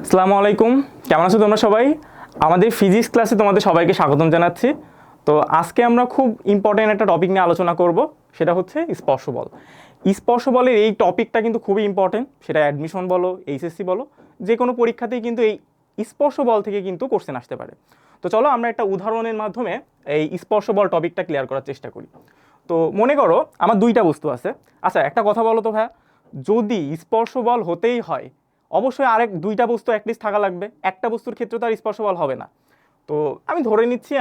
আসসালামু আলাইকুম, কেমন আছো তোমরা সবাই? আমাদের ফিজিক্স ক্লাসে তোমাদের সবাইকে স্বাগতম জানাচ্ছি। তো আজকে আমরা খুব ইম্পর্টেন্ট একটা টপিক নিয়ে আলোচনা করব, সেটা হচ্ছে স্পর্শ বল। স্পর্শ বলের এই টপিকটা কিন্তু খুবই ইম্পর্টেন্ট, সেটা অ্যাডমিশন বলো, এইচএসসি বলো, যে কোনো পরীক্ষাতেই কিন্তু এই স্পর্শ বল থেকে কিন্তু কোশ্চেন আসতে পারে। তো চলো আমরা একটা উদাহরণের মাধ্যমে এই স্পর্শ বল টপিকটা ক্লিয়ার করার চেষ্টা করি। তো মনে করো আমার দুইটা বস্তু আছে। আচ্ছা, একটা কথা বলো তো ভাইয়া, যদি স্পর্শ বল হতেই হয় অবশ্যই আরেক দুইটা বস্তু অ্যাটলিস্ট থাকা লাগবে, একটা বস্তুর ক্ষেত্রে তো আর স্পর্শ বল হবে না। তো আমি ধরে নিচ্ছি,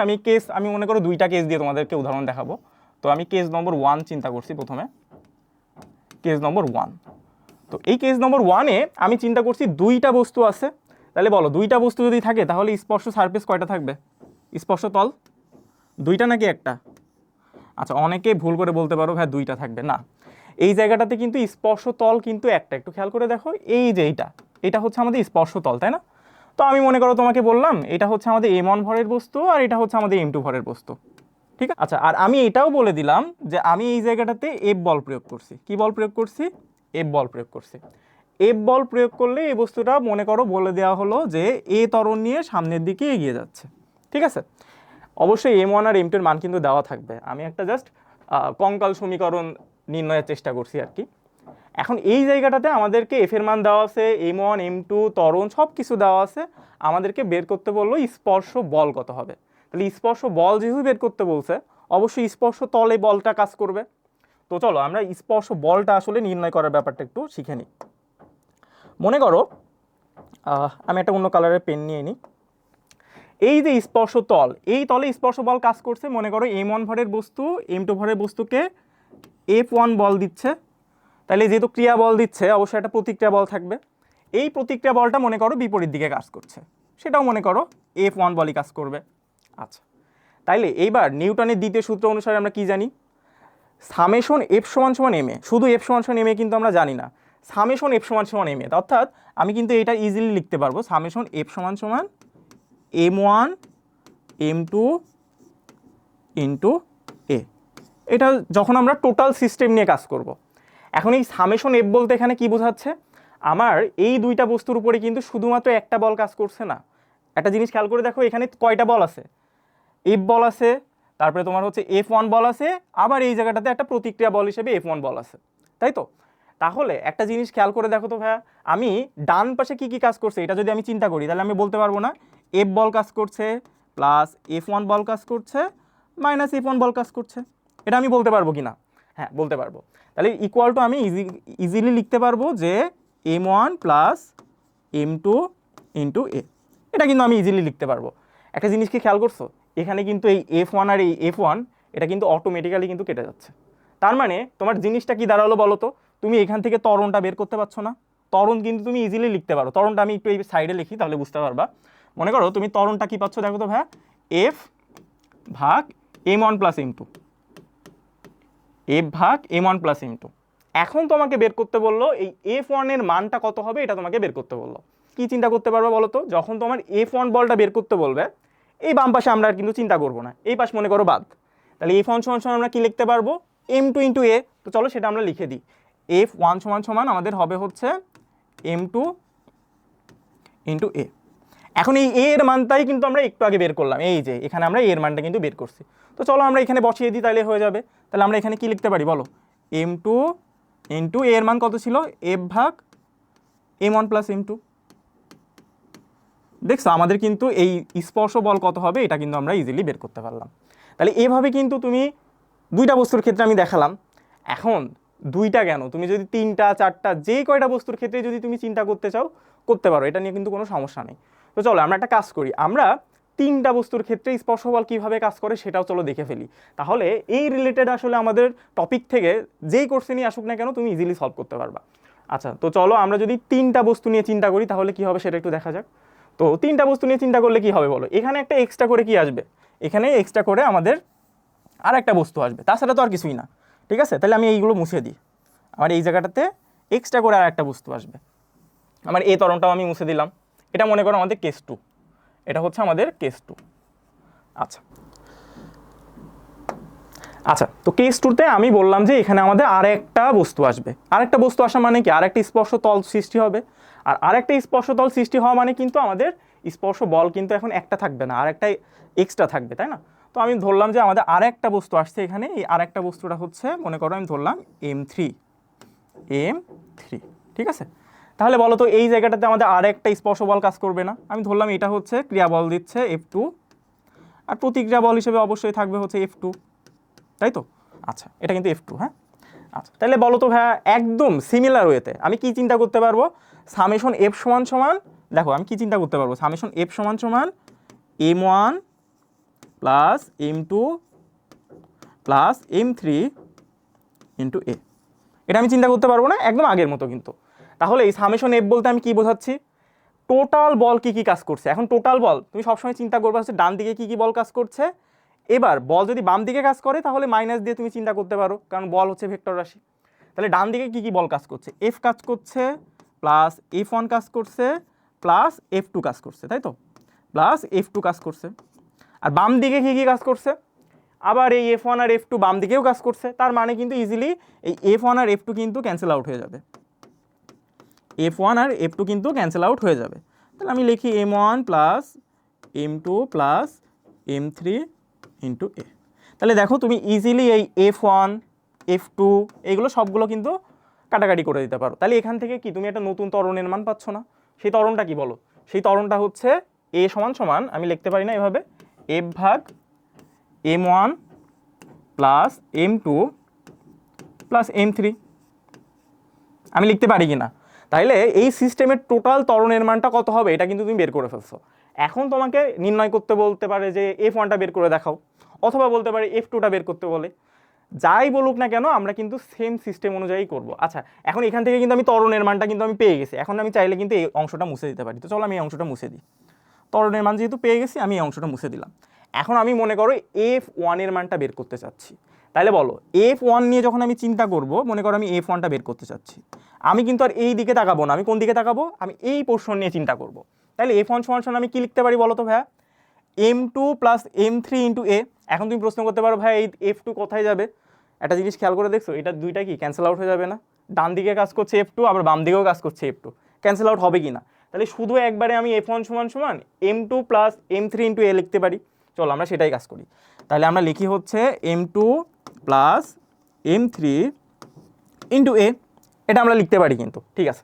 আমি মনে করো দুইটা কেস দিয়ে তোমাদেরকে উদাহরণ দেখাবো। তো আমি কেস নম্বর 1 চিন্তা করছি প্রথমে, কেস নম্বর 1। তো এই কেস নম্বর 1-এ আমি চিন্তা করছি দুইটা বস্তু আছে। তাহলে বলো, দুইটা বস্তু যদি থাকে তাহলে স্পর্শ সারফেস কয়টা থাকবে? স্পর্শ তল দুইটা নাকি একটা? আচ্ছা, অনেকে ভুল করে বলতে পারো ভাই দুইটা থাকবে না, এই জায়গাটাতে কিন্তু স্পর্শ তল কিন্তু একটা। একটু খেয়াল করে দেখো, এই যে এটা হচ্ছে আমাদের স্পর্শ তল, তাই না? তো আমি মনে করো তোমাকে বললাম এটা হচ্ছে আমাদের m1 ভরের বস্তু আর এটা হচ্ছে আমাদের m2 ভরের বস্তু, ঠিক আছে? আচ্ছা, আর আমি এটাও বলে দিলাম যে আমি এই জায়গাটাতে F বল প্রয়োগ করছি। কি বল প্রয়োগ করছি? F বল প্রয়োগ করছি। F বল প্রয়োগ করলে এই বস্তুটা মনে করো বলে দেওয়া হলো যে এ ত্বরণ নিয়ে সামনের দিকে এগিয়ে যাচ্ছে, ঠিক আছে? অবশ্যই m1 আর m2 এর মান কিন্তু দেওয়া থাকবে, আমি একটা জাস্ট কঙ্কাল সমীকরণ নির্ণয়ের চেষ্টা করছি আর কি। এখন এই জায়গাটাতে আমাদেরকে এফ এর মান দেওয়া আছে, m1 m2 ত্বরণ সব কিছু দেওয়া আছে, আমাদেরকে বের করতে বললো স্পর্শ বল কত হবে। তাহলে স্পর্শ বল যেহেতু বের করতে বলছে, অবশ্যই স্পর্শ তলে বলটা কাজ করবে। তো চলো আমরা স্পর্শ বলটা আসলে নির্ণয় করার ব্যাপারটা একটু শিখে নিই। মনে করো আমি একটা অন্য কালারের পেন নিয়ে নিই। এই যে স্পর্শ তল, এই তলে স্পর্শ বল কাজ করছে। মনে করো m1 ভরের বস্তু m2 ভরের বস্তুকে F1 বল দিচ্ছে। তাহলে যেহেতু ক্রিয়া বল দিচ্ছে, অবশ্যই একটা প্রতিক্রিয়া বল থাকবে। এই প্রতিক্রিয়া বলটা মনে করো বিপরীত দিকে কাজ করছে, সেটাও মনে করো F1 বলই কাজ করবে। আচ্ছা, তাইলে এইবার নিউটনের দ্বিতীয় সূত্র অনুসারে আমরা কি জানি? সামেশন এফ সমান সমান এম এ। শুধু এফ সমান সমান এম এ কিন্তু আমরা জানি না, সামেশন এফ সমান সমান এম এ। অর্থাৎ আমি কিন্তু এটা ইজিলি লিখতে পারবো, সামেশন এফ সমান সমান m1 m2 ইন্টু এ। এটা যখন আমরা টোটাল সিস্টেম নিয়ে কাজ করব। এখন এই সামেশন এফ বলতে এখানে কি বোঝাচ্ছে? আমার এই দুইটা বস্তুর উপরে কিন্তু শুধুমাত্র একটা বল কাজ করছে না। একটা জিনিস খেয়াল করে দেখো, এখানে কয়টা বল আছে? এফ বল আছে, তারপরে তোমার হচ্ছে F1 বল আছে, আবার এই জায়গাটাতে একটা প্রতিক্রিয়া বল হিসেবে F1 বল আছে, তাই তো? তাহলে একটা জিনিস খেয়াল করে দেখো তো ভাইয়া, আমি ডান পাশে কি কি কাজ করছে এটা যদি আমি চিন্তা করি, তাহলে আমি বলতে পারবো না এফ বল কাজ করছে প্লাস F1 বল কাজ করছে মাইনাস F1 বল কাজ করছে। এটা আমি বলতে পারবো কি না? হ্যাঁ, বলতে পারবো। তাহলে ইকুয়াল টু আমি ইজিলি লিখতে পারবো যে m1 প্লাস m2 ইন্টু এ। এটা কিন্তু আমি ইজিলি লিখতে পারবো। একটা জিনিস কি খেয়াল করছো, এখানে কিন্তু এই F1 আর এই F1 এটা কিন্তু অটোমেটিক্যালি কিন্তু কেটে যাচ্ছে। তার মানে তোমার জিনিসটা কি দাঁড়ালো বলো তো? তুমি এখান থেকে ত্বরণটা বের করতে পারছো না? ত্বরণ কিন্তু তুমি ইজিলি লিখতে পারো। ত্বরণটা আমি একটু এই সাইডে লিখি, তাহলে বুঝতে পারবা। মনে করো তুমি ত্বরণটা কি পাচ্ছ, দেখো তো ভাইয়া, F ভাগ m1 প্লাস m2, F ভাগ m1 প্লাস m2। এখন তোমাকে বের করতে বললো এই F1 এর মানটা কত হবে, এটা তোমাকে বের করতে বললো। কি চিন্তা করতে পারবে বলো তো? যখন তোমার F1 বলটা বের করতে বলবে, এই বাম পাশে আমরা কিন্তু চিন্তা করবো না, এই পাশ মনে করো বাদ। তাহলে F1 সমান সমান আমরা কি লিখতে পারবো? m2 ইন্টু এ। তো চলো সেটা আমরা লিখে দিই। F1 সমান সমান আমাদের হবে হচ্ছে m2 ইন্টু এ। এখন এই এ এর মানটাই কিন্তু আমরা একটু আগে বের করলাম, এই যে এখানে আমরা এর মানটা কিন্তু বের করছি। তো চলো আমরা এখানে বসিয়ে দিই, তাহলে হয়ে যাবে। তাহলে আমরা এখানে কি লিখতে পারি বলো? m2 ইন্টু এর মান কত ছিল? f ভাগ m1 প্লাস m2। দেখছো আমাদের কিন্তু এই স্পর্শ বল কত হবে এটা কিন্তু আমরা ইজিলি বের করতে পারলাম। তাহলে এভাবে কিন্তু তুমি দুইটা বস্তুর ক্ষেত্রে আমি দেখালাম। এখন দুইটা কেন, তুমি যদি তিনটা চারটা যে কয়টা বস্তুর ক্ষেত্রে যদি তুমি চিন্তা করতে চাও করতে পারো, এটা নিয়ে কিন্তু কোনো সমস্যা নেই। তো চলো আমরা একটা কাজ করি, আমরা তিনটা বস্তুর ক্ষেত্রে স্পর্শ বল কীভাবে কাজ করে সেটাও চলো দেখে ফেলি। তাহলে এই রিলেটেড আসলে আমাদের টপিক থেকে যেই কোশ্চেনই আসুক না কেন তুমি ইজিলি সলভ করতে পারবা। আচ্ছা, তো চলো আমরা যদি তিনটা বস্তু নিয়ে চিন্তা করি তাহলে কি হবে সেটা একটু দেখা যাক। তো তিনটা বস্তু নিয়ে চিন্তা করলে কি হবে বলো? এখানে একটা এক্সট্রা করে কি আসবে? এখানে এক্সট্রা করে আমাদের আর একটা বস্তু আসবে, তাছাড়া তো আর কিছুই না, ঠিক আছে? তাহলে আমি এইগুলো মুছে দিই। আমার এই জায়গাটাতে এক্সট্রা করে আর একটা বস্তু আসবে। আমার এই ত্বরণটাও আমি মুছে দিলাম। এটা মনে করো আমাদের কেস 2, এটা হচ্ছে আমাদের কেস 2। আচ্ছা আচ্ছা, তো কেস 2তে আমি বললাম যে এখানে আমাদের আরেকটা বস্তু আসবে। আরেকটা বস্তু আসা মানে কি? আরেকটা স্পর্শ তল সৃষ্টি হবে। আর আরেকটা স্পর্শতল সৃষ্টি হওয়া মানে কিন্তু আমাদের স্পর্শ বল কিন্তু এখন একটা থাকবে না, আর একটা এক্সট্রা থাকবে, তাই না? তো আমি ধরলাম যে আমাদের আরেকটা বস্তু আসছে এখানে, এই আরেকটা বস্তুটা হচ্ছে মনে করো আমি ধরলাম M3, ঠিক আছে? তাহলে বলো তো এই জায়গাটাতে আমাদের আরেকটা স্পর্শ বল কাজ করবে না? আমি ধরলাম এটা হচ্ছে ক্রিয়া বল দিচ্ছে F2, আর প্রতিক্রিয়া বল হিসেবে অবশ্যই থাকবে হচ্ছে F2, তাই তো? আচ্ছা, এটা কিন্তু F2, হ্যাঁ। আচ্ছা, তাহলে বলো তো ভাইয়া একদম সিমিলার ওয়েতে আমি কি চিন্তা করতে পারবো? সামেশন F সমান সমান, দেখো আমি কি চিন্তা করতে পারবো, সামেশন F সমান সমান M1 plus M2 plus M3 into এ। এটা আমি চিন্তা করতে পারবো না? একদম আগের মতো কিন্তু। তাহলে এই সামেশন F বলতে আমি কি বোঝাচ্ছি? টোটাল বল কি কি কাজ করছে। এখন টোটাল বল তুমি সবসময় চিন্তা করবে হচ্ছে ডান দিকে কি কি বল কাজ করছে। এবার বল যদি বাম দিকে কাজ করে তাহলে মাইনাস দিয়ে তুমি চিন্তা করতে পারো, কারণ বল হচ্ছে ভেক্টর রাশি। তাহলে ডান দিকে কি কি বল কাজ করছে? F কাজ করছে, প্লাস F1 কাজ করছে, প্লাস F2 কাজ করছে, তাই তো? প্লাস F2 কাজ করছে। আর বাম দিকে কি কি কাজ করছে? আবার এই F1 আর F2 বাম দিকেও কাজ করছে। তার মানে কিন্তু ইজিলি এই F1 আর F2 কিন্তু ক্যান্সেল আউট হয়ে যাবে, F1 আর F2 কিন্তু ক্যান্সেল আউট হয়ে যাবে। তাহলে আমি লিখি M1 plus M2 plus M3 into এ। তাহলে দেখো তুমি ইজিলি এই F1 F2 এগুলো সবগুলো কিন্তু কাটাকাটি করে দিতে পারো। তাহলে এখান থেকে কি তুমি একটা নতুন ত্বরণের মান পাচ্ছ না? সেই ত্বরণটা কি বলো? সেই ত্বরণটা হচ্ছে A সমান সমান, আমি লিখতে পারি না এভাবে, F ভাগ M1 plus M2 plus M3, আমি লিখতে পারি কি না? তাইলে এই সিস্টেমের টোটাল ত্বরণের মানটা কত হবে এটা কিন্তু তুমি বের করে ফেলছো। এখন তোমাকে নির্ণয় করতে বলতে পারে যে F1টা বের করে দেখাও, অথবা বলতে পারে F2টা বের করতে বলে। যাই বলুক না কেন আমরা কিন্তু সেম সিস্টেম অনুযায়ী করব। আচ্ছা, এখন এখান থেকে কিন্তু আমি ত্বরণের মানটা কিন্তু আমি পেয়ে গেছি। এখন আমি চাইলে কিন্তু এই অংশটা মুছে দিতে পারি। তো চলো আমি এই অংশটা মুছে দিই। ত্বরণের মান যেহেতু পেয়ে গেছি আমি এই অংশটা মুছে দিলাম। এখন আমি মনে করো F1 এর মানটা বের করতে চাচ্ছি। তাহলে বলো F1 নিয়ে যখন আমি চিন্তা করব, মনে করো আমি F1টা বের করতে চাচ্ছি, আমি কিন্তু আর এই দিকে তাকাবো না। আমি কোন দিকে তাকাবো? আমি এই পোর্শন নিয়ে চিন্তা করব। তাহলে F1 সমান সমান আমি কি লিখতে পারি বলো তো ভাইয়া? M2 প্লাস M3 ইন্টু এ। এখন তুমি প্রশ্ন করতে পারো ভাই এই F2 কোথায় যাবে? একটা জিনিস খেয়াল করে দেখছো, এটা দুইটা কি ক্যান্সেল আউট হয়ে যাবে না? ডান দিকে কাজ করছে F2, আবার বাম দিকেও কাজ করছে F2, ক্যান্সেল আউট হবে কি না? তাহলে শুধু একবারে আমি F1 সমান সমান M2 প্লাস M3 ইন্টু এ লিখতে পারি। চলো আমরা সেটাই কাজ করি। তাহলে আমরা লিখি হচ্ছে M2 প্লাস M3 ইন্টু এ, এটা আমরা লিখতে পারি কিন্তু, ঠিক আছে?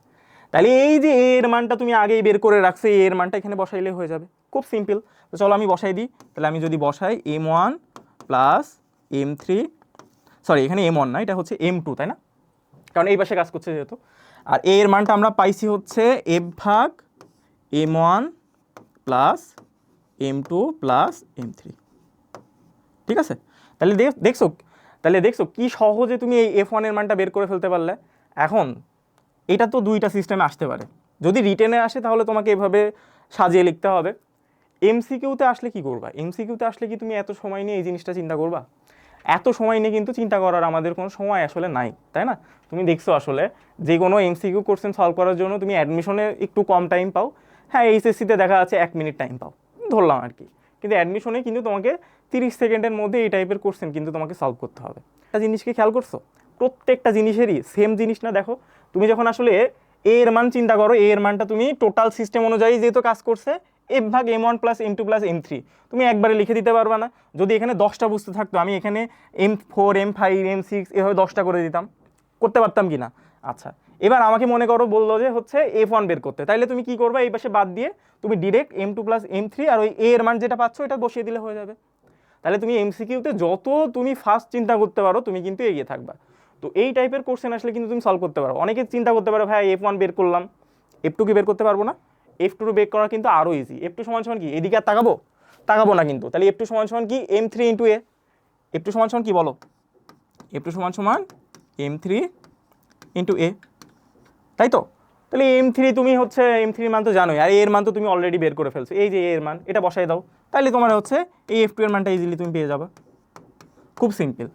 তাহলে এই যে এ এর মানটা তুমি আগেই বের করে রাখছো, এ এর মানটা এখানে বসাইলে হয়ে যাবে, খুব সিম্পল। তো চলো আমি বসাই দিই। তাহলে আমি যদি বসাই M1 প্লাস M3, সরি এখানে M1 না, এটা হচ্ছে M2, তাই না? কারণ এই পাশে কাজ করছে যেহেতু। আর এ এর মানটা আমরা পাইছি হচ্ছে F ভাগ M1 plus M2 plus M3, ঠিক আছে? তাহলে দেখছো কি সহজে তুমি এই F1 এর মানটা বের করে ফেলতে পারলে। এখন এটা তো দুইটা সিস্টেমে আসতে পারে। যদি রিটেনে আসে তাহলে তোমাকে এভাবে সাজিয়ে লিখতে হবে। এমসিকিউতে আসলে কি করবা? এমসিকিউতে আসলে কি তুমি এত সময় নিয়ে এই জিনিসটা চিন্তা করবা? এত সময় নিয়ে কিন্তু চিন্তা করার আমাদের কোনো সময় আসলে নাই, তাই না? তুমি দেখছো আসলে যে কোনো এমসিকিউ কোশ্চেন সলভ করার জন্য তুমি অ্যাডমিশনে একটু কম টাইম পাও। হ্যাঁ, এইচএসসিতে দেখা যাচ্ছে 1 মিনিট টাইম পাও, ধরলাম আর কি। কিন্তু অ্যাডমিশনে কিন্তু তোমাকে 30 সেকেন্ডের মধ্যে এই টাইপের কোশ্চেন কিন্তু তোমাকে সলভ করতে হবে। একটা জিনিসকে খেয়াল করছো, প্রত্যেকটা জিনিসেরই সেম জিনিস না। দেখো তুমি যখন আসলে এ এর মান চিন্তা করো, এ এর মানটা তুমি টোটাল সিস্টেম অনুযায়ী যেহেতু কাজ করছে F ভাগ M1 plus M2 plus M3 তুমি একবারে লিখে দিতে পারবা না। যদি এখানে 10টা বুঝতে থাকতো আমি এখানে M4 M5 M6 এভাবে 10টা করে দিতাম, করতে পারতাম কি না? আচ্ছা, এবার আমাকে মনে করো বললো যে হচ্ছে F1 বের করতে, তাইলে তুমি কি করবে? এই পাশে বাদ দিয়ে তুমি ডিরেক্ট M2 প্লাস M3 আর ওই এ এর মান যেটা পাচ্ছ এটা বসিয়ে দিলে হয়ে যাবে। তাহলে তুমি এমসিকিউতে যত তুমি ফাস্ট চিন্তা করতে পারো তুমি কিন্তু এগিয়ে থাকবা। তো এই টাইপের কোশ্চেন আসলে কিন্তু তুমি সলভ করতে পারো। অনেকে চিন্তা করতে পারো ভাই F1 বের করলাম, F2 কি বের করতে পারবো না? F2 বের করা কিন্তু আরও ইজি। F2 সমান সমান কি? এদিকে আর তাকাবো না কিন্তু। তাহলে F2 সমান সমান কি? M3 ইন্টু এ। F2 সমান সমান কি বলো? F2 সমান সমান M3 ইন্টু এ, তাই তো? তাহলে M3 তুমি হচ্ছে M3 মান তো জানোই, আর এর মান তো তুমি অলরেডি বের করে ফেলছো। এই যে এর মান এটা বসাই দাও, তাহলে তোমার হচ্ছে এই F2 এর মানটা ইজিলি তুমি পেয়ে যাবে, খুব সিম্পল।